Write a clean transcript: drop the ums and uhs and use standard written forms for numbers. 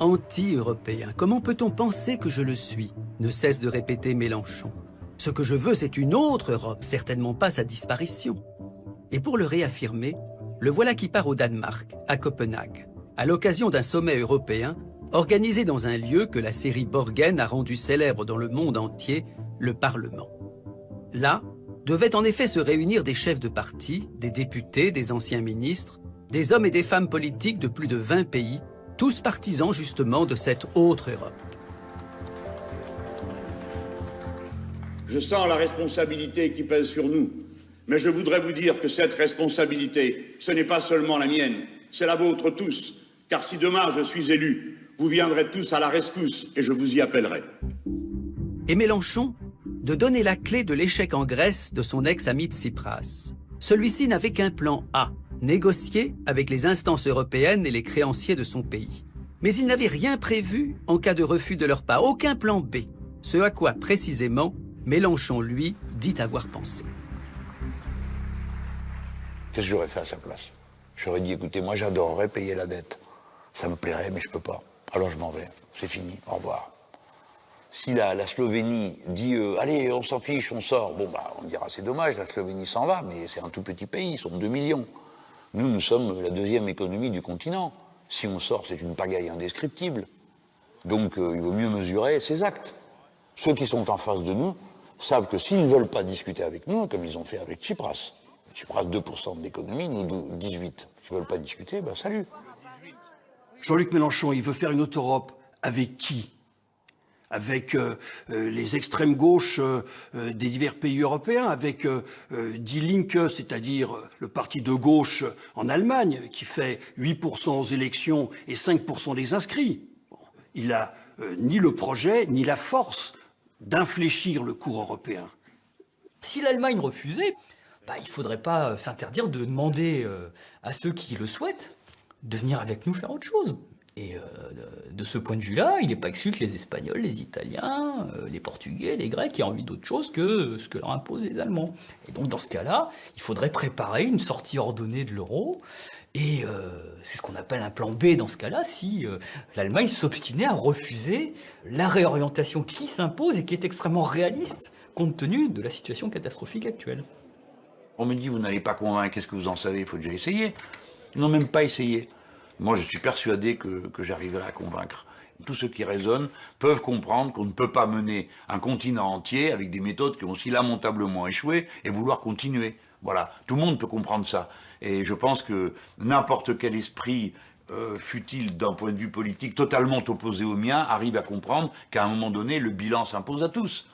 anti-européen. Comment peut-on penser que je le suis ?» ne cesse de répéter Mélenchon. Ce que je veux, c'est une autre Europe, certainement pas sa disparition. Et pour le réaffirmer, le voilà qui part au Danemark, à Copenhague, à l'occasion d'un sommet européen organisé dans un lieu que la série Borgen a rendu célèbre dans le monde entier, le Parlement. Là, devaient en effet se réunir des chefs de parti, des députés, des anciens ministres, des hommes et des femmes politiques de plus de 20 pays, tous partisans justement de cette autre Europe. Je sens la responsabilité qui pèse sur nous, mais je voudrais vous dire que cette responsabilité, ce n'est pas seulement la mienne, c'est la vôtre tous, car si demain je suis élu, vous viendrez tous à la rescousse et je vous y appellerai. Et Mélenchon, de donner la clé de l'échec en Grèce de son ex-ami Tsipras. Celui-ci n'avait qu'un plan A, négocier avec les instances européennes et les créanciers de son pays. Mais il n'avait rien prévu en cas de refus de leur part, aucun plan B, ce à quoi précisément Mélenchon, lui, dit avoir pensé. Qu'est-ce que j'aurais fait à sa place? J'aurais dit, écoutez, moi j'adorerais payer la dette. Ça me plairait, mais je peux pas. Alors je m'en vais, c'est fini, au revoir. Si la Slovénie dit allez, on s'en fiche, on sort, bon bah on dira c'est dommage, la Slovénie s'en va, mais c'est un tout petit pays, ils sont 2 millions. Nous sommes la deuxième économie du continent. Si on sort, c'est une pagaille indescriptible. Donc il vaut mieux mesurer ses actes. Ceux qui sont en face de nous savent que s'ils ne veulent pas discuter avec nous, comme ils ont fait avec Tsipras, 2% de l'économie, nous 18. S'ils ne veulent pas discuter, ben salut. Jean-Luc Mélenchon, il veut faire une autre Europe. Avec qui? Avec les extrêmes gauches des divers pays européens, avec Die Linke, c'est-à-dire le parti de gauche en Allemagne, qui fait 8% aux élections et 5% des inscrits. Bon, il n'a ni le projet, ni la force d'infléchir le cours européen. Si l'Allemagne refusait, il ne faudrait pas s'interdire de demander à ceux qui le souhaitent de venir avec nous faire autre chose. Et de ce point de vue-là, il n'est pas exclu que les Espagnols, les Italiens, les Portugais, les Grecs aient envie d'autre chose que ce que leur imposent les Allemands. Et donc dans ce cas-là, il faudrait préparer une sortie ordonnée de l'euro. Et c'est ce qu'on appelle un plan B dans ce cas-là, si l'Allemagne s'obstinait à refuser la réorientation qui s'impose et qui est extrêmement réaliste, compte tenu de la situation catastrophique actuelle. On me dit, vous n'allez pas convaincre, qu'est-ce que vous en savez? Il faut déjà essayer. Ils n'ont même pas essayé. Moi, je suis persuadé que j'arriverai à convaincre. Tous ceux qui raisonnent peuvent comprendre qu'on ne peut pas mener un continent entier avec des méthodes qui ont aussi lamentablement échoué et vouloir continuer. Voilà, tout le monde peut comprendre ça. Et je pense que n'importe quel esprit, fut-il d'un point de vue politique totalement opposé au mien, arrive à comprendre qu'à un moment donné, le bilan s'impose à tous.